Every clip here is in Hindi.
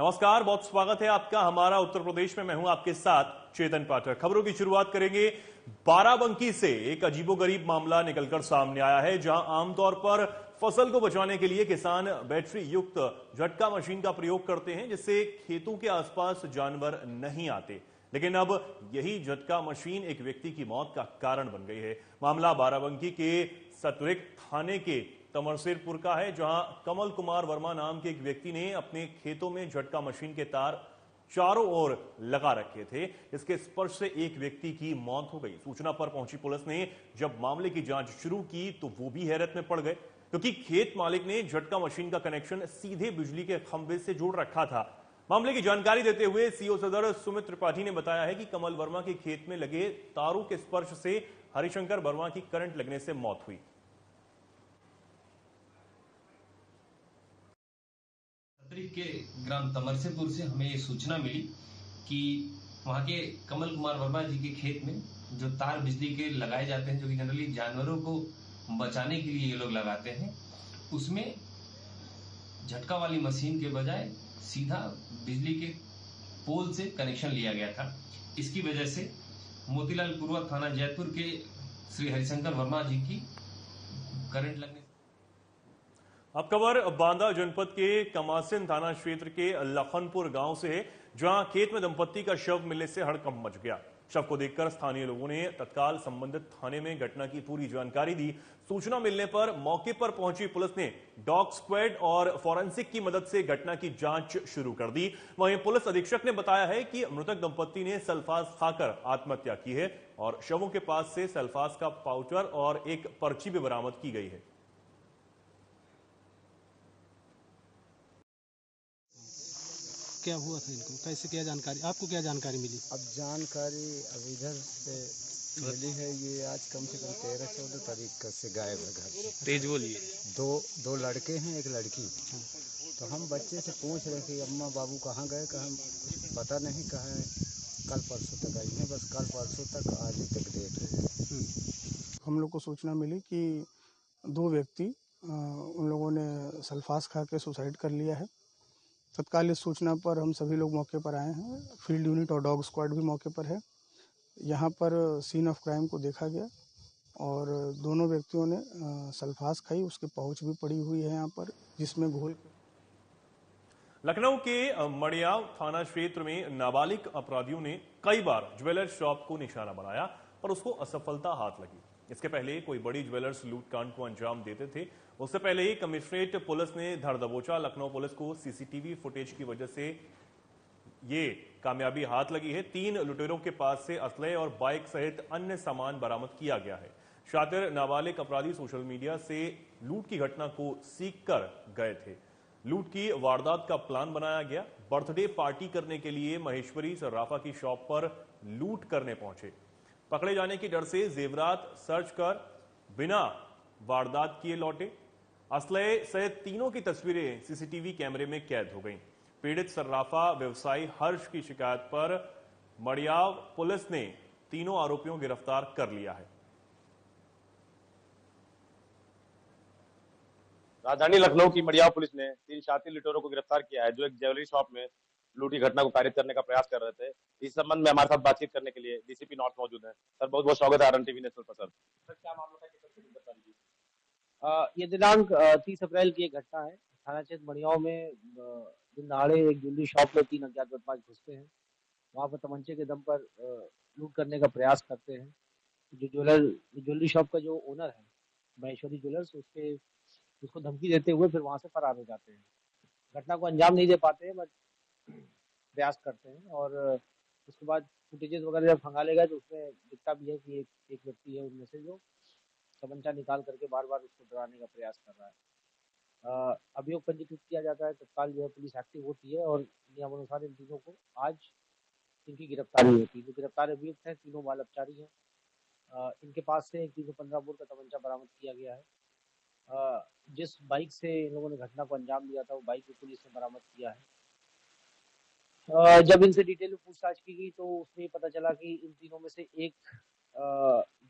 नमस्कार, बहुत स्वागत है आपका हमारा उत्तर प्रदेश में। मैं हूं आपके साथ चेतन पाठक। खबरों की शुरुआत करेंगे बाराबंकी से। एक अजीबोगरीब मामला निकलकर सामने आया है, जहां आमतौर पर फसल को बचाने के लिए किसान बैटरी युक्त झटका मशीन का प्रयोग करते हैं, जिससे खेतों के आसपास जानवर नहीं आते। लेकिन अब यही झटका मशीन एक व्यक्ति की मौत का कारण बन गई है। मामला बाराबंकी के सतुरिक थाने के तमरसेरपुर का है, जहां कमल कुमार वर्मा नाम के एक व्यक्ति ने अपने खेतों में झटका मशीन के तार चारों ओर लगा रखे थे। इसके स्पर्श से एक व्यक्ति की मौत हो गई। सूचना पर पहुंची पुलिस ने जब मामले की जांच शुरू की तो वो भी हैरत में पड़ गए, क्योंकि खेत मालिक ने झटका मशीन का कनेक्शन सीधे बिजली के खंभे से जोड़ रखा था। मामले की जानकारी देते हुए सीओ सदर सुमित त्रिपाठी ने बताया है कि कमल वर्मा के खेत में लगे तारों के स्पर्श से हरिशंकर वर्मा की करंट लगने से मौत हुई। के ग्राम तमरसेपुर से हमें ये सूचना मिली कि वहाँ के कमल कुमार वर्मा जी के खेत में जो तार बिजली के लगाए जाते हैं, जो कि जनरली जानवरों को बचाने के लिए ये लोग लगाते हैं, उसमें झटका वाली मशीन के बजाय सीधा बिजली के पोल से कनेक्शन लिया गया था। इसकी वजह से मोतीलाल पूर्वा थाना जयपुर के श्री हरिशंकर वर्मा जी की करंट लगने। अब खबर बांदा जनपद के कमासिन थाना क्षेत्र के लखनपुर गांव से है, जहां खेत में दंपत्ति का शव मिलने से हड़कंप मच गया। शव को देखकर स्थानीय लोगों ने तत्काल संबंधित थाने में घटना की पूरी जानकारी दी। सूचना मिलने पर मौके पर पहुंची पुलिस ने डॉग स्क्वाड और फॉरेंसिक की मदद से घटना की जांच शुरू कर दी। वहीं पुलिस अधीक्षक ने बताया है कि मृतक दंपत्ति ने सल्फास खाकर आत्महत्या की है और शवों के पास से सल्फास का पाउडर और एक पर्ची भी बरामद की गई है। क्या हुआ था इनको, कैसे, क्या जानकारी, आपको क्या जानकारी मिली? अब जानकारी अब इधर से मिली है, ये आज कम से कम 13-14 तारीख से गायब है घर से। तेज बोलिए। दो लड़के हैं, एक लड़की। तो हम बच्चे से पूछ रहे कि अम्मा बाबू कहाँ गए, कहाँ पता नहीं कहाँ है। कल परसों तक आई है, बस कल परसों तक, आज ही तक डेट है। हम लोग को सूचना मिली कि 2 व्यक्ति उन लोगों ने सल्फास खा के सुसाइड कर लिया है। तत्काल इस सूचना पर हम सभी लोग मौके पर आए हैं। फील्ड यूनिट और डॉग स्क्वाड भी मौके पर है। यहाँ पर सीन ऑफ क्राइम को देखा गया और दोनों व्यक्तियों ने सल्फास खाई, उसकी पाउच भी पड़ी हुई है यहाँ पर, जिसमें घोल। लखनऊ के मड़ियाव थाना क्षेत्र में नाबालिग अपराधियों ने कई बार ज्वेलर्स शॉप को निशाना बनाया, पर उसको असफलता हाथ लगी। इसके पहले कोई बड़ी ज्वेलर्स लूटकांड को अंजाम देते थे। उससे पहले ही कमिश्नरेट पुलिस ने धर दबोचा। लखनऊ पुलिस को सीसीटीवी फुटेज की वजह से ये कामयाबी हाथ लगी है। 3 लुटेरों के पास से असलहे और बाइक सहित अन्य सामान बरामद किया गया है। शातिर नाबालिग अपराधी सोशल मीडिया से लूट की घटना को सीख कर गए थे। लूट की वारदात का प्लान बनाया गया। बर्थडे पार्टी करने के लिए महेश्वरी सर्राफा की शॉप पर लूट करने पहुंचे। पकड़े जाने की डर से जेवरात सर्च कर बिना वारदात किए लौटे। असलहे सहित तीनों की तस्वीरें सीसीटीवी कैमरे में कैद हो गईं। पीड़ित सर्राफा व्यवसायी हर्ष की शिकायत पर मड़ियाव पुलिस ने तीनों आरोपियों को गिरफ्तार कर लिया है। राजधानी लखनऊ की मड़ियाव पुलिस ने 3 शातिर लुटेरों को गिरफ्तार किया है, जो एक ज्वेलरी शॉप में लूट की घटना को कारित करने का प्रयास कर रहे थे। इस संबंध में हमारे साथ बातचीत करने के लिए डीसीपी नॉर्थ मौजूद हैं। सर, बहुत बहुत स्वागत है आरएन टीवी नेशनल पर। सर, क्या मामला था, किस तरह से बता दीजिए। ये दिनांक 30 अप्रैल की एक घटना है। थाना क्षेत्र मड़ियाव में दिन दहाड़े एक ज्वेलरी शॉप में 3 अज्ञात बदमाश घुसते हैं। वहां पर तमंचे के दम पर लूट करने का प्रयास करते हैं। जो ज्वेलरी शॉप का जो ओनर है महेश्वरी ज्वेलर्स, उसको धमकी देते हुए फिर वहां से फरार हो जाते हैं। घटना को अंजाम नहीं दे पाते हैं, बट प्रयास करते हैं। और उसके बाद फुटेजेस वगैरह जब खंगाले गए तो उसमें दिखता भी है कि एक व्यक्ति है उनमें से जो तमंचा निकाल करके बार बार उसको डराने का प्रयास कर रहा है। अभियोग पंजीकृत किया जाता है। तत्काल जो है पुलिस एक्टिव होती है और नियमानुसार इन तीनों को आज इनकी गिरफ्तारी होती है। जो गिरफ्तार अभियुक्त हैं तीनों बाल अपचारी हैं। इनके पास से 315 बोर का तमंचा बरामद किया गया है। जिस बाइक से इन लोगों ने घटना को अंजाम दिया था वो बाइक भी पुलिस ने बरामद किया है। जब इनसे डिटेल में पूछताछ की गई तो उसमें पता चला कि इन तीनों में से एक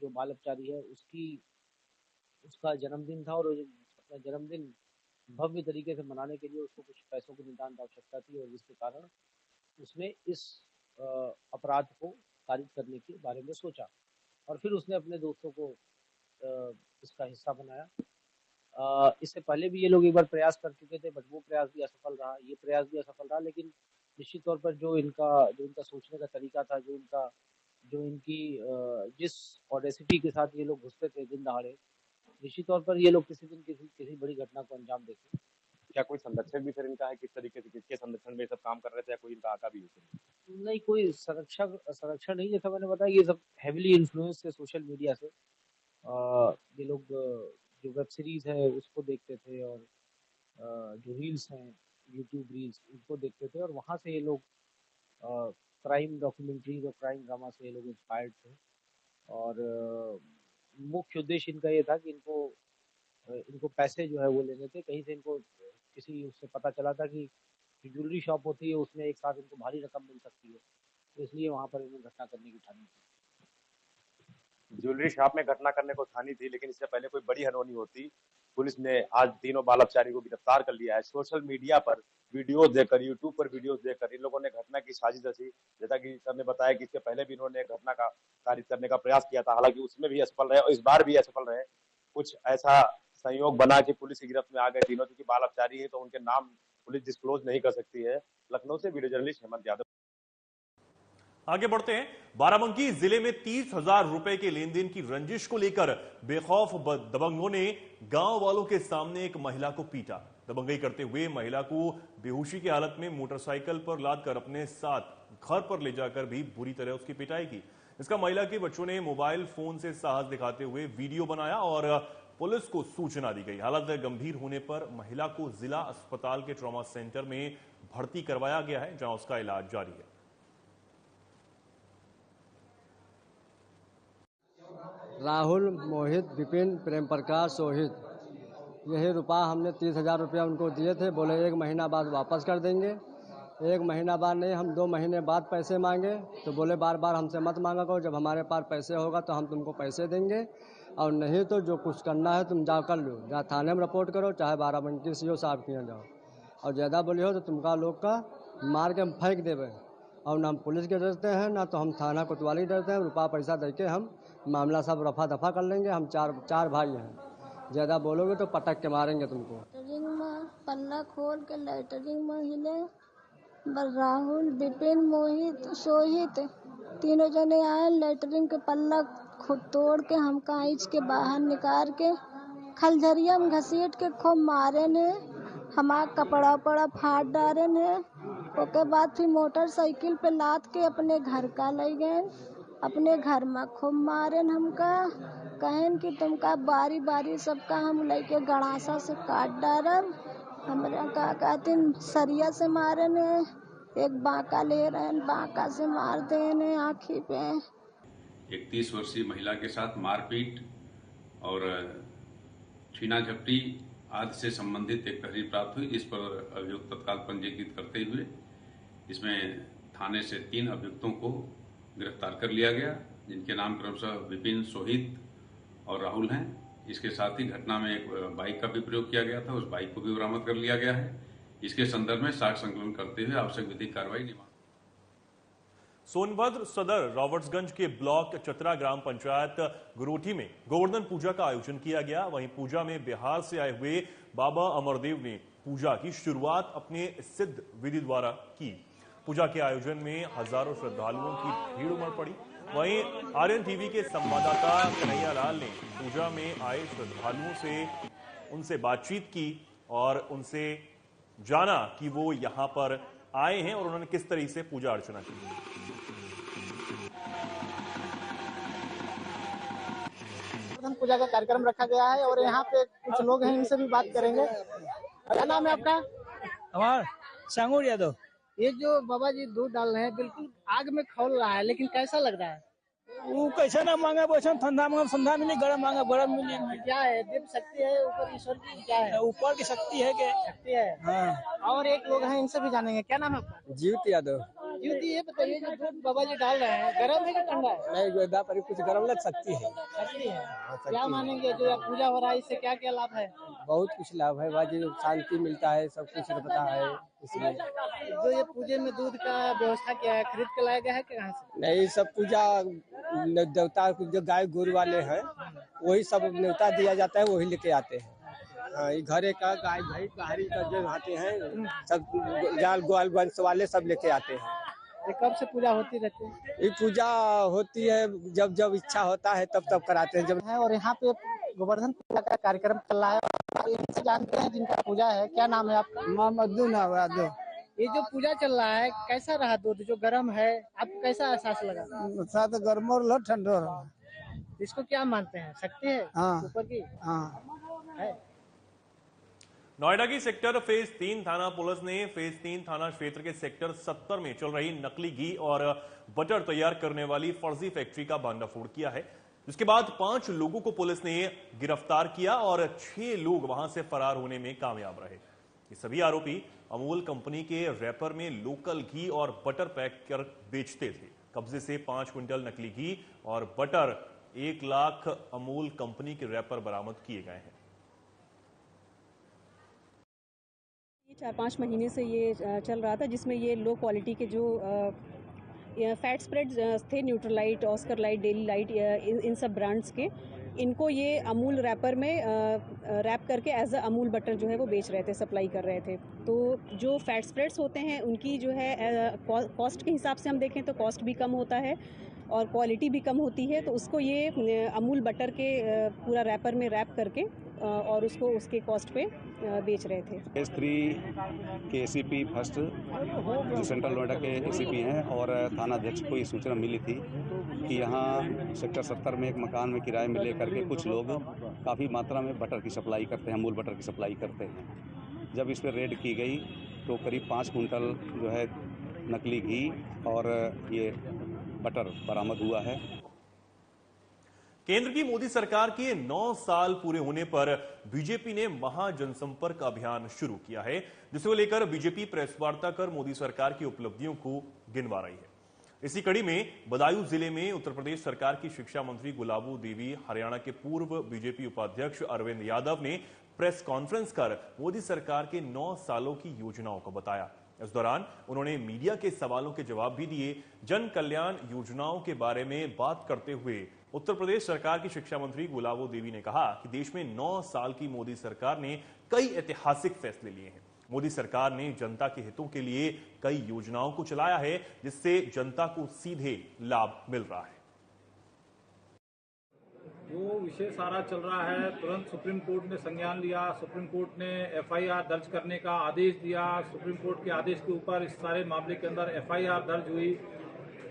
जो बाल अपचारी है उसका जन्मदिन था और अपना जन्मदिन भव्य तरीके से मनाने के लिए उसको कुछ पैसों की नितांत आवश्यकता थी और जिसके कारण उसने इस अपराध को कारित करने के बारे में सोचा और फिर उसने अपने दोस्तों को इसका हिस्सा बनाया। इससे पहले भी ये लोग एक बार प्रयास कर चुके थे बट वो प्रयास भी असफल रहा, ये प्रयास भी असफल रहा। लेकिन निश्चित तौर पर जो इनका सोचने का तरीका था, जो इनकी जिस ऑडेसिटी के साथ ये लोग घुसते थे दिन दहाड़े, निश्चित तौर पर ये लोग किसी दिन किसी बड़ी घटना को अंजाम देते। क्या कोई संरक्षक भी फिर इनका है? किस तरीके से, किसके संरक्षण में सब काम कर रहे थे, या कोई इनका आका भी है? नहीं, कोई संरक्षण नहीं, जैसा मैंने बताया ये सब हेविली इन्फ्लुएंस है सोशल मीडिया से। ये लोग जो वेब सीरीज है उसको देखते थे और जो रील्स हैं यूट्यूब रील्स उनको देखते थे और वहाँ से ये लोग क्राइम डॉक्यूमेंट्रीज और क्राइम ड्रामा से ये लोग इंस्पायर्ड थे। और मुख्य उद्देश्य इनका ये था कि इनको पैसे जो है वो लेने थे। कहीं से इनको किसी उससे पता चला था कि ज्वेलरी शॉप होती है उसमें एक साथ इनको भारी रकम मिल सकती है, तो इसलिए वहाँ पर इन्होंने घटना करने की ठानी थी। ज्वेलरी शॉप में घटना करने को ठानी थी, लेकिन इससे पहले कोई बड़ी अनहोनी होती। पुलिस ने आज तीनों बाल अपचारी को गिरफ्तार कर लिया है। सोशल मीडिया पर वीडियोस देकर, यूट्यूब पर वीडियोस देखकर इन लोगों ने घटना की साजिश रची। जैसा कि सर ने बताया कि इससे पहले भी इन्होंने घटना का कारित करने का प्रयास किया था, हालांकि उसमें भी असफल रहे और इस बार भी असफल रहे। कुछ ऐसा संयोग बना कि पुलिस की गिरफ्त में आ गए तीनों, क्योंकि बाल अपचारी है तो उनके नाम पुलिस डिस्क्लोज नहीं कर सकती है। लखनऊ से वीडियो जर्नलिस्ट हेमंत यादव। आगे बढ़ते हैं। बाराबंकी जिले में 30,000 रुपए के लेन देन की रंजिश को लेकर बेखौफ दबंगों ने गांव वालों के सामने एक महिला को पीटा। दबंगई करते हुए महिला को बेहोशी की हालत में मोटरसाइकिल पर लादकर अपने साथ घर पर ले जाकर भी बुरी तरह उसकी पिटाई की। इसका महिला के बच्चों ने मोबाइल फोन से साहस दिखाते हुए वीडियो बनाया और पुलिस को सूचना दी गई। हालत गंभीर होने पर महिला को जिला अस्पताल के ट्रॉमा सेंटर में भर्ती करवाया गया है, जहां उसका इलाज जारी है। राहुल, मोहित, विपिन, प्रेम प्रकाश, सोहित, यही रुपया हमने 30,000 रुपया उनको दिए थे। बोले 1 महीना बाद वापस कर देंगे। 1 महीना बाद नहीं, हम 2 महीने बाद पैसे मांगे तो बोले बार बार हमसे मत मांगा करो, जब हमारे पास पैसे होगा तो हम तुमको पैसे देंगे, और नहीं तो जो कुछ करना है तुम जाओ कर लो, या थाने में रिपोर्ट करो, चाहे बाराबंकी सीओ साहब के यहाँ जाओ, और ज़्यादा बोली हो तो तुमका लोग का मार के हम फेंक देवे। और ना हम पुलिस के डरते हैं, ना तो हम थाना कोतवाली डरते हैं। रुपया पैसा दे के हम मामला सब रफा दफा कर लेंगे। हम चार भाई हैं, ज़्यादा बोलोगे तो पटक के मारेंगे तुमको। लैटरिंग में पल्ला खोल के लैटरिंग में हिले। राहुल, विपिन, मोहित, सोहित तीनों जने आए, लैटरिंग के पल्ला खुद तोड़ के हमका आँच के बाहर निकाल के खलझरिया में घसीट के खूब मारे ने। हमारा कपड़ा उपड़ा फाड़ डाले ने। उसके बाद फिर मोटरसाइकिल पे लाद के अपने घर का ले गए। अपने घर में खूब मारे हमका, कहन कि तुमका बारी बारी सबका हम लेके गड़ासा से काट डालब। हमरा का कहते सरिया से मारे ने, एक बांका ले रहे, बांका से मार देने आँखी पे। 31 वर्षीय महिला के साथ मारपीट और छीना झपटी आदि से संबंधित एक तहरीर प्राप्त हुई। इस पर अभियुक्त तत्काल पंजीकृत करते हुए इसमें थाने से 3 अभियुक्तों को गिरफ्तार कर लिया गया, जिनके नाम क्रमशः विपिन, सोहित और राहुल हैं। इसके साथ ही घटना में एक बाइक का भी प्रयोग किया गया था, उस बाइक को भी बरामद कर लिया गया है। इसके संदर्भ में साक्ष्य संकलन करते हुए आवश्यक विधिक कार्रवाई निभा। सोनभद्र सदर रॉबर्ट्सगंज के ब्लॉक चतरा ग्राम पंचायत गुरोठी में गोवर्धन पूजा का आयोजन किया गया। वहीं पूजा में बिहार से आए हुए बाबा अमरदेव ने पूजा की शुरुआत अपने सिद्ध विधि द्वारा की। पूजा के आयोजन में हजारों श्रद्धालुओं की भीड़ उमड़ पड़ी। वहीं आर्यन टीवी के संवाददाता कन्हैया लाल ने पूजा में आए श्रद्धालुओं से उनसे बातचीत की और उनसे जाना कि वो यहाँ पर आए हैं और उन्होंने किस तरह से पूजा अर्चना की। पूजा का कार्यक्रम रखा गया है और यहाँ पे कुछ लोग हैं, इनसे भी बात करेंगे। क्या नाम है आपका? हमारा सांगूर यादव। ये जो बाबा जी दूध डाल रहे हैं बिल्कुल आग में खौल रहा है, लेकिन कैसा लग रहा है? वो कैसे ना मांगा वैसे ठंडा मांगा ठंडा मिली, गर्म मांगा गर्म मिली। क्या है? दिव्य शक्ति है ऊपर, ईश्वर की क्या है? ऊपर की शक्ति है। शक्ति है। हाँ। और एक लोग हैं, इनसे भी जानेंगे। क्या नाम है आपका? जीवित यादव। युद्ध ये बताइए जो दूध बाबा जी डाल रहे हैं गर्म है कि ठंडा है? नहीं गोदा पर कुछ गर्म लग सकती है। सकती है। क्या मानेंगे जो पूजा हो रहा है इससे क्या क्या लाभ है? बहुत कुछ लाभ है बाजी, शांति मिलता है, सब कुछ पता है इसलिए। जो ये पूजे में दूध का व्यवस्था किया है खरीद के लाया गया है कि कहाँ से? नहीं, सब पूजा देवता जो गाय गोरु वाले हैं वही सब न्योता दिया जाता है, वही लेके आते हैं। हाँ, ये घरे का गाय भाई कहारी का जो आते हैं सब जाल ग्वाल वंश वाले सब लेके आते हैं। ये कब से पूजा होती रहती है? ये पूजा होती है जब जब इच्छा होता है तब तब कराते हैं जब। और यहाँ पे गोवर्धन पूजा का कार्यक्रम चल रहा है, इनसे जानते हैं जिनका पूजा है। क्या नाम है आपका? मोहम्मद नवाज। ये जो पूजा चल रहा है कैसा रहा? दूध जो गर्म है आपको कैसा एहसास लगा? साथ गर्म और ठंडा। इसको क्या मानते हैं, शक्ति है ऊपर की? है। नोएडा की सेक्टर फेज 3 थाना पुलिस ने फेज 3 थाना क्षेत्र के सेक्टर 70 में चल रही नकली घी और बटर तैयार करने वाली फर्जी फैक्ट्री का भांडाफोड़ किया है, जिसके बाद 5 लोगों को पुलिस ने गिरफ्तार किया और 6 लोग वहां से फरार होने में कामयाब रहे। ये सभी आरोपी अमूल कंपनी के रैपर में लोकल घी और बटर पैक कर बेचते थे। कब्जे से 5 क्विंटल नकली घी और बटर 1 लाख अमूल कंपनी के रैपर बरामद किए गए हैं। 4-5 महीने से ये चल रहा था, जिसमें ये लो क्वालिटी के जो फैट स्प्रेड थे, Nutralite, Oscar Lite, Daily Lite, इन सब ब्रांड्स के, इनको ये अमूल रैपर में रैप करके एज अ अमूल बटर जो है वो बेच रहे थे, सप्लाई कर रहे थे। तो जो फैट स्प्रेड्स होते हैं उनकी जो है कॉस्ट के हिसाब से हम देखें तो कॉस्ट भी कम होता है और क्वालिटी भी कम होती है। तो उसको ये अमूल बटर के पूरा रैपर में रैप करके और उसको उसके कॉस्ट पे बेच रहे थे। फेज 3 के एसीपी फर्स्ट जो सेंट्रल नोएडा के एसीपी हैं और थाना अध्यक्ष को ये सूचना मिली थी कि यहाँ सेक्टर 70 में एक मकान में किराए में लेकर के कुछ लोग काफ़ी मात्रा में बटर की सप्लाई करते हैं, अमूल बटर की सप्लाई करते हैं। जब इस पर रेड की गई तो करीब 5 कुंटल जो है नकली घी और ये बटर बरामद हुआ है। केंद्र की मोदी सरकार के 9 साल पूरे होने पर बीजेपी ने महाजनसंपर्क अभियान शुरू किया है, जिसे लेकर बीजेपी प्रेस वार्ता कर मोदी सरकार की उपलब्धियों को गिनवा रही है। इसी कड़ी में बदायूं जिले में उत्तर प्रदेश सरकार की शिक्षा मंत्री गुलाबो देवी, हरियाणा के पूर्व बीजेपी उपाध्यक्ष अरविंद यादव ने प्रेस कॉन्फ्रेंस कर मोदी सरकार के 9 सालों की योजनाओं को बताया। इस दौरान उन्होंने मीडिया के सवालों के जवाब भी दिए। जन कल्याण योजनाओं के बारे में बात करते हुए उत्तर प्रदेश सरकार की शिक्षा मंत्री गुलाबो देवी ने कहा कि देश में 9 साल की मोदी सरकार ने कई ऐतिहासिक फैसले लिए हैं। मोदी सरकार ने जनता के हितों के लिए कई योजनाओं को चलाया है, जिससे जनता को सीधे लाभ मिल रहा है। जो विषय सारा चल रहा है, तुरंत सुप्रीम कोर्ट ने संज्ञान लिया, सुप्रीम कोर्ट ने एफआईआर दर्ज करने का आदेश दिया। सुप्रीम कोर्ट के आदेश के ऊपर इस सारे मामले के अंदर एफआईआर दर्ज हुई।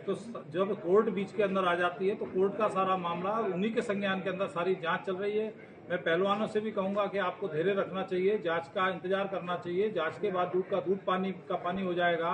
तो जब कोर्ट बीच के अंदर आ जाती है तो कोर्ट का सारा मामला उन्हीं के संज्ञान के अंदर सारी जांच चल रही है। मैं पहलवानों से भी कहूंगा कि आपको धैर्य रखना चाहिए, जांच का इंतजार करना चाहिए। जांच के बाद दूध का दूध, पानी का पानी हो जाएगा।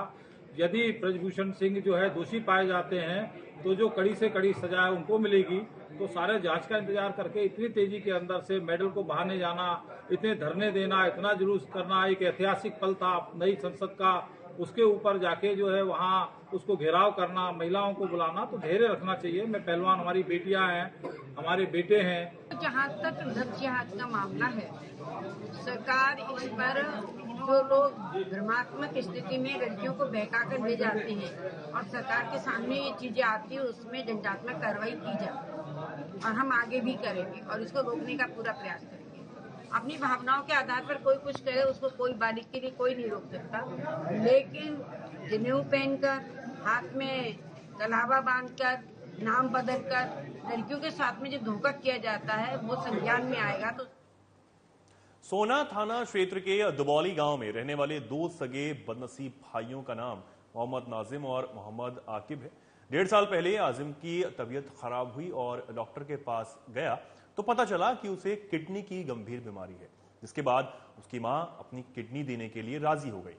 यदि ब्रजभूषण सिंह जो है दोषी पाए जाते हैं तो जो कड़ी से कड़ी सजा है उनको मिलेगी। तो सारे जांच का इंतजार करके इतनी तेजी के अंदर से मेडल को बहाने जाना, इतने धरने देना, इतना जुलूस करना, एक ऐतिहासिक पल था नई संसद का, उसके ऊपर जाके जो है वहाँ उसको घेराव करना, महिलाओं को बुलाना, तो धैर्य रखना चाहिए। मैं पहलवान, हमारी बेटियां हैं, हमारे बेटे हैं। जहाँ तक लव जिहाद का मामला है, सरकार इस पर जो लोग भ्रमात्मक स्थिति में लड़कियों को बहका कर ले जाते हैं और सरकार के सामने ये चीजें आती है, उसमें दंडात्मक कार्रवाई की जाए और हम आगे भी करेंगे और इसको रोकने का पूरा प्रयास करेंगे। अपनी भावनाओं के आधार पर कोई कुछ करे, उसको कोई बालिक के लिए कोई नहीं रोक सकता, लेकिन जनेऊ पहनकर, हाथ में कलावा बांधकर, नाम बदलकर लड़कियों के साथ में जो धोखा किया जाता है वो संज्ञान में आएगा। तो सोना थाना क्षेत्र के दुबौली गांव में रहने वाले 2 सगे बदनसीब भाइयों का नाम मोहम्मद नाजिम और मोहम्मद आकिब है। 1.5 साल पहले आजिम की तबीयत खराब हुई और डॉक्टर के पास गया तो पता चला कि उसे किडनी की गंभीर बीमारी है, जिसके बाद उसकी मां अपनी किडनी देने के लिए राजी हो गई।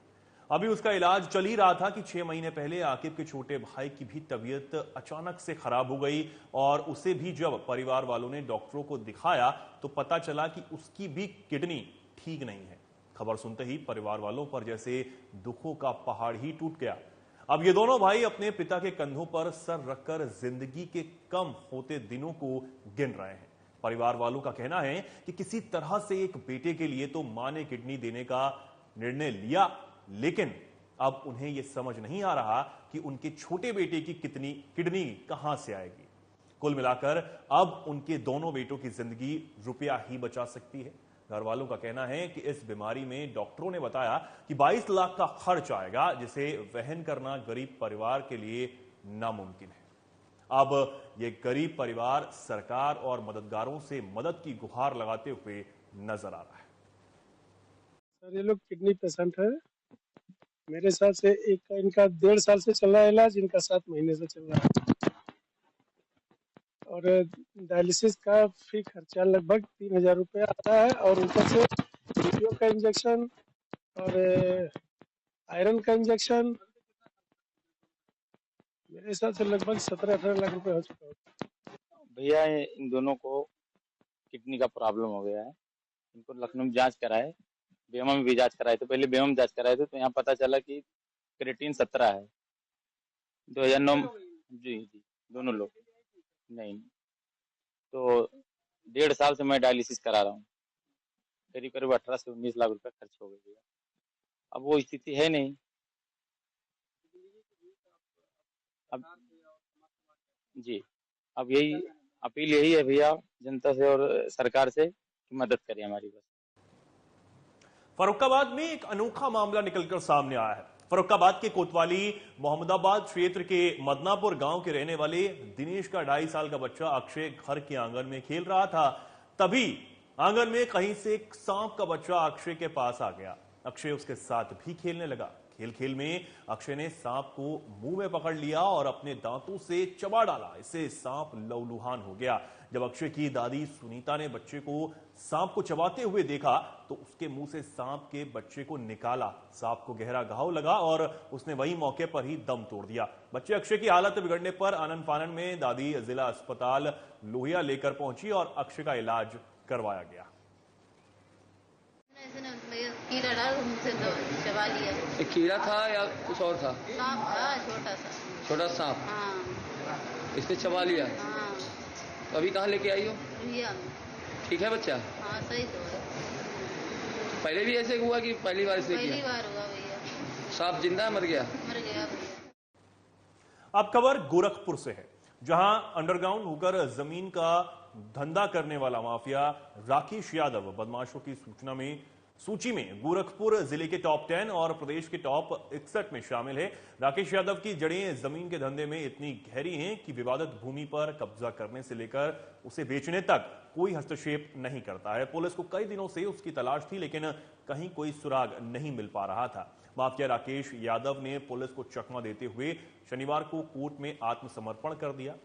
अभी उसका इलाज चल ही रहा था कि 6 महीने पहले आकिब के छोटे भाई की भी तबीयत अचानक से खराब हो गई और उसे भी जब परिवार वालों ने डॉक्टरों को दिखाया तो पता चला कि उसकी भी किडनी ठीक नहीं है। खबर सुनते ही परिवार वालों पर जैसे दुखों का पहाड़ ही टूट गया। अब ये दोनों भाई अपने पिता के कंधों पर सर रखकर जिंदगी के कम होते दिनों को गिन रहे हैं। परिवार वालों का कहना है कि किसी तरह से एक बेटे के लिए तो मां ने किडनी देने का निर्णय लिया, लेकिन अब उन्हें यह समझ नहीं आ रहा कि उनके छोटे बेटे की कितनी किडनी कहां से आएगी। कुल मिलाकर अब उनके दोनों बेटों की जिंदगी रुपया ही बचा सकती है। घर वालों का कहना है कि इस बीमारी में डॉक्टरों ने बताया कि 22 लाख का खर्च आएगा, जिसे वहन करना गरीब परिवार के लिए नामुमकिन है। अब ये गरीब परिवार सरकार और मददगारों से मदद की गुहार लगाते हुए नजर आ रहा है। सर, ये लोग किडनी पेशेंट है। मेरे हिसाब से एक का इनका 1.5 साल से चल रहा है इलाज, इनका 7 महीने से चल रहा है। और डायलिसिस का फी खर्चा लगभग 3000 रुपया आता है, और ऊपर से पीपीओ का इंजेक्शन और आयरन का इंजेक्शन मेरे हिसाब से लगभग 17-18 लाख रुपए हो चुका है। भैया इन दोनों को किडनी का प्रॉब्लम हो गया है। इनको लखनऊ में जांच कराए, बेमा में भी जांच कराए थे। पहले बेमा में जांच कराए थे तो यहाँ पता चला कि क्रेटिन 17 है। 2009 जी दोनों लोग नहीं, तो 1.5 साल से मैं डायलिसिस करा रहा हूँ। करीब करीब 18 से 19 लाख रुपए खर्च हो गए। अब वो स्थिति है नहीं। अब जी अब यही अपील यही है भैया जनता से और सरकार से कि मदद करें हमारी। बस फर्रुखाबाद में एक अनोखा मामला निकलकर सामने आया है। फर्रुखाबाद के कोतवाली मोहम्मदाबाद क्षेत्र के मदनापुर गांव के रहने वाले दिनेश का 2.5 साल का बच्चा अक्षय घर के आंगन में खेल रहा था। तभी आंगन में कहीं से एक सांप का बच्चा अक्षय के पास आ गया। अक्षय उसके साथ भी खेलने लगा। खेल खेल में अक्षय ने सांप को मुंह में पकड़ लिया और अपने दांतों से चबा डाला। इससे सांप लहूलुहान हो गया। जब अक्षय की दादी सुनीता ने बच्चे को सांप को चबाते हुए देखा तो उसके मुंह से सांप के बच्चे को निकाला। सांप को गहरा घाव लगा और उसने वही मौके पर ही दम तोड़ दिया। बच्चे अक्षय की हालत बिगड़ने पर आनन फानन में दादी जिला अस्पताल लोहिया लेकर पहुंची और अक्षय का इलाज करवाया गया। कीड़ा डाल मुझसे चबा लिया। एक कीड़ा था या कुछ और था? सांप था, छोटा सा। छोटा सांप? हाँ। इसने चबा लिया? हाँ। तो अभी कहाँ लेके आई हो? लोहिया में। ठीक है बच्चा? हाँ सही तो है। पहले भी ऐसे हुआ कि पहली बार इसने किया? पहली बार हुआ भैया। सांप जिंदा है मर गया? मर गया भैया। अब खबर गोरखपुर से है, जहां अंडरग्राउंड होकर जमीन का धंधा करने वाला माफिया राकेश यादव बदमाशों की सूची में गोरखपुर जिले के टॉप 10 और प्रदेश के टॉप 61 में शामिल है। राकेश यादव की जड़ें जमीन के धंधे में इतनी गहरी हैं कि विवादित भूमि पर कब्जा करने से लेकर उसे बेचने तक कोई हस्तक्षेप नहीं करता है। पुलिस को कई दिनों से उसकी तलाश थी, लेकिन कहीं कोई सुराग नहीं मिल पा रहा था। माफिया राकेश यादव ने पुलिस को चकमा देते हुए शनिवार को कोर्ट में आत्मसमर्पण कर दिया।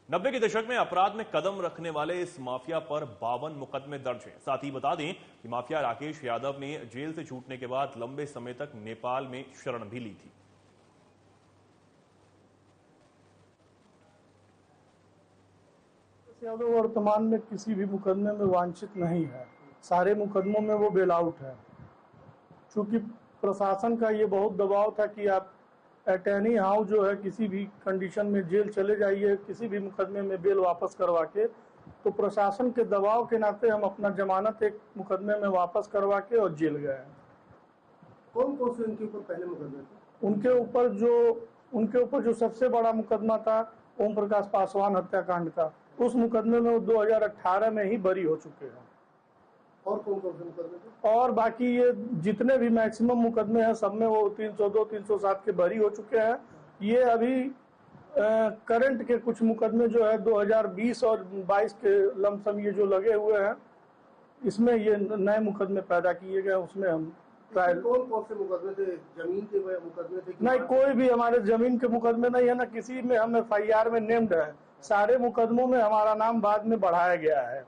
90 के दशक में अपराध में कदम रखने वाले इस माफिया पर 52 मुकदमे दर्ज हैं। साथ ही बता दें कि माफिया राकेश यादव ने जेल से छूटने के बाद लंबे समय तक नेपाल में शरण भी ली थी। यादव वर्तमान में किसी भी मुकदमे में वांछित नहीं है। सारे मुकदमों में वो बेल आउट है। चूंकि प्रशासन का ये बहुत दबाव था कि आप एट एनी हाउ जो है किसी भी कंडीशन में जेल चले जाइए, किसी भी मुकदमे में बेल वापस करवा के, तो प्रशासन के दबाव के नाते हम अपना जमानत एक मुकदमे में वापस करवा के और जेल गए। कौन कौन से उनके ऊपर पहले मुकदमे थे? उनके ऊपर जो सबसे बड़ा मुकदमा था ओम प्रकाश पासवान हत्याकांड का, उस मुकदमे में वो 2018 में ही बरी हो चुके हैं। और कौन कौन से मुकदमे थे? और बाकी ये जितने भी मैक्सिमम मुकदमे हैं सब में वो 302, 307 के बरी हो चुके हैं। ये अभी करंट के कुछ मुकदमे जो है 2020 और 22 के लमसम ये जो लगे हुए हैं, इसमें ये नए मुकदमे पैदा किए गए। उसमें हम ट्रायल कौन कौन से मुकदमे थे? जमीन के मुकदमे थे? नहीं, कोई भी हमारे जमीन के मुकदमे नहीं है ना किसी में हम FIR में नेम्ड है। सारे मुकदमों में हमारा नाम बाद में बढ़ाया गया है।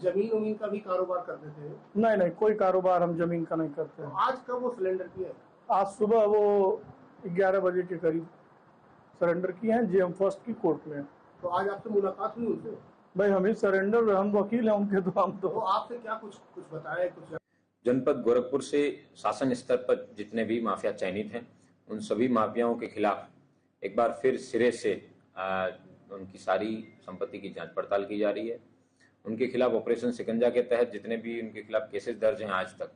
जमीन का भी कारोबार करते थे? नहीं, कोई कारोबार हम जमीन का नहीं करते हैं। आज कब वो सरेंडर किया? आज सुबह वो 11 बजे के करीब सरेंडर किए हैं JM फर्स्ट की कोर्ट में। तो आज आपसे मुलाकात हुई उनसे? भाई हम ही सरेंडर, हम वकील हैं उनके, तो हम तो आपसे क्या कुछ बताया? कुछ जनपद गोरखपुर से शासन स्तर पर जितने भी माफिया चयनित हैं उन सभी माफियाओं के खिलाफ एक बार फिर सिरे से उनकी सारी संपत्ति की जांच पड़ताल की जा रही है। उनके खिलाफ ऑपरेशन शिकंजा के तहत जितने भी उनके खिलाफ केसेस दर्ज हैं आज तक,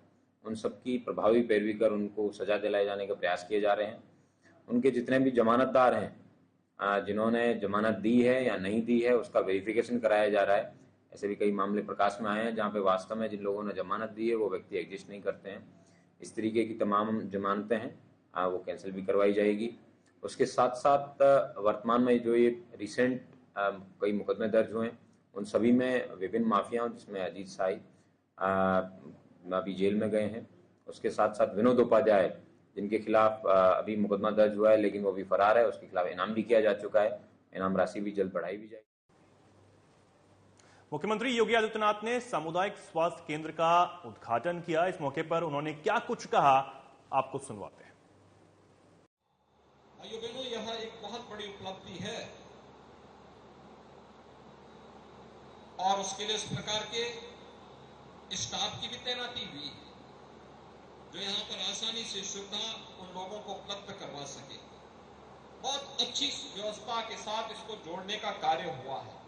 उन सबकी प्रभावी पैरवी कर उनको सजा दिलाए जाने के प्रयास किए जा रहे हैं। उनके जितने भी जमानतदार हैं जिन्होंने जमानत दी है या नहीं दी है, उसका वेरिफिकेशन कराया जा रहा है। ऐसे भी कई मामले प्रकाश में आए हैं जहाँ पे वास्तव में जिन लोगों ने जमानत दी है वो व्यक्ति एग्जिस्ट नहीं करते हैं। इस तरीके की तमाम जमानतें हैं वो कैंसिल भी करवाई जाएगी। उसके साथ साथ वर्तमान में जो ये रिसेंट कई मुकदमे दर्ज हुए हैं उन सभी में विभिन्न माफियाओं जिसमें अजीत साई अभी जेल में गए हैं, उसके साथ साथ विनोद उपाध्याय जिनके खिलाफ अभी मुकदमा दर्ज हुआ है लेकिन वो भी फरार है, उसके खिलाफ इनाम भी किया जा चुका है। इनाम राशि भी जल्द बढ़ाई भी जाएगी। मुख्यमंत्री योगी आदित्यनाथ ने सामुदायिक स्वास्थ्य केंद्र का उद्घाटन किया। इस मौके पर उन्होंने क्या कुछ कहा, आपको सुनवाते हैं। भाइयों बहनों, यह एक बहुत बड़ी उपलब्धि है और उसके लिए इस प्रकार के स्टाफ की भी तैनाती हुई है जो यहाँ पर आसानी से सुविधा उन लोगों को उपलब्ध करवा सके। बहुत अच्छी व्यवस्था के साथ इसको जोड़ने का कार्य हुआ है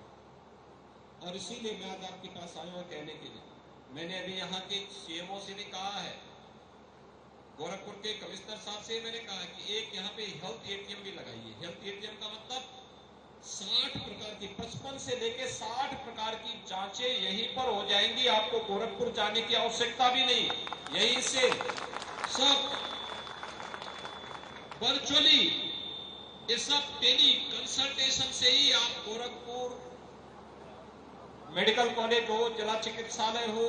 और इसीलिए मैं आज आपके पास आया हूं कहने के लिए। मैंने अभी यहाँ के सीएमओ से भी कहा है, गोरखपुर के कमिश्नर साहब से मैंने कहा कि एक यहाँ पे हेल्थ एटीएम भी लगाइए। हेल्थ एटीएम का मतलब 60 प्रकार की 55 से लेके 60 प्रकार की जांचें यहीं पर हो जाएंगी। आपको गोरखपुर जाने की आवश्यकता भी नहीं, यहीं से सब वर्चुअली ये सब टेली कंसल्टेशन से ही आप गोरखपुर मेडिकल कॉलेज हो, जिला चिकित्सालय हो,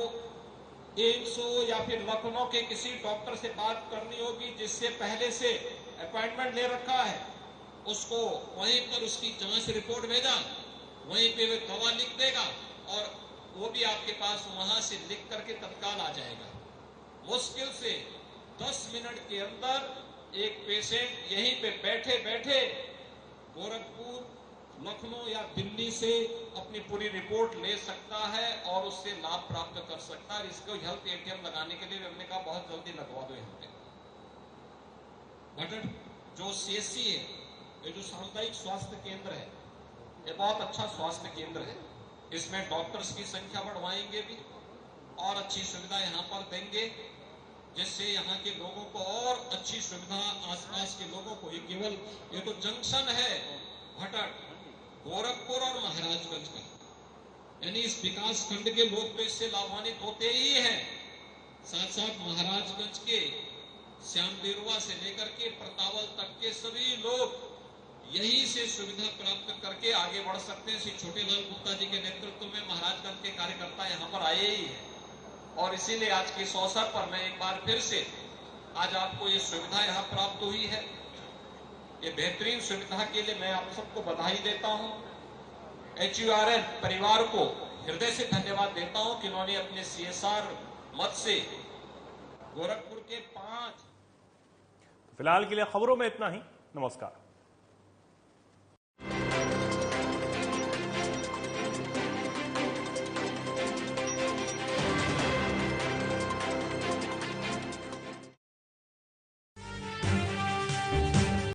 एम्स हो या फिर लखनऊ के किसी डॉक्टर से बात करनी होगी जिससे पहले से अपॉइंटमेंट ले रखा है, उसको वहीं पर उसकी जांच रिपोर्ट भेजा, वहीं पे वो दवा लिख देगा और वो भी आपके पास वहां से लिख करके तत्काल आ जाएगा। मुश्किल से 10 मिनट के अंदर एक पेशेंट यहीं पे बैठे बैठे गोरखपुर, लखनऊ या दिल्ली से अपनी पूरी रिपोर्ट ले सकता है और उससे लाभ प्राप्त कर सकता है। इसको हेल्थ एटीएम लगाने के लिए हमने कहा बहुत जल्दी लगवा दो यहाँ पे। बट जो सीएससी है, ये जो सामुदायिक स्वास्थ्य केंद्र है, ये बहुत अच्छा स्वास्थ्य केंद्र है। इसमें डॉक्टर्स की संख्या बढ़वाएंगे भी और अच्छी सुविधा यहाँ पर देंगे जिससे यहाँ के लोगों को और अच्छी सुविधा, आसपास के लोगों को, ये केवल ये तो जंक्शन है भटट गोरखपुर और महाराजगंज का, यानी इस विकास खंड के लोग तो इससे लाभान्वित होते ही हैं। साथ साथ महाराजगंज के श्यामदेरुआ से लेकर के प्रतावल तक के सभी लोग यहीं से सुविधा प्राप्त करके आगे बढ़ सकते हैं। श्री छोटेलाल गुप्ता जी के नेतृत्व में महाराजगंज के कार्यकर्ता यहाँ पर आए ही हैं और इसीलिए आज के इस अवसर पर मैं एक बार फिर से आज आपको ये सुविधा यहाँ प्राप्त हुई है। ये बेहतरीन सुविधा के लिए मैं आप सबको बधाई देता हूँ। HURL परिवार को हृदय से धन्यवाद देता हूँ कि उन्होंने अपने CSR मत से गोरखपुर के 5। फिलहाल के लिए खबरों में इतना ही। नमस्कार।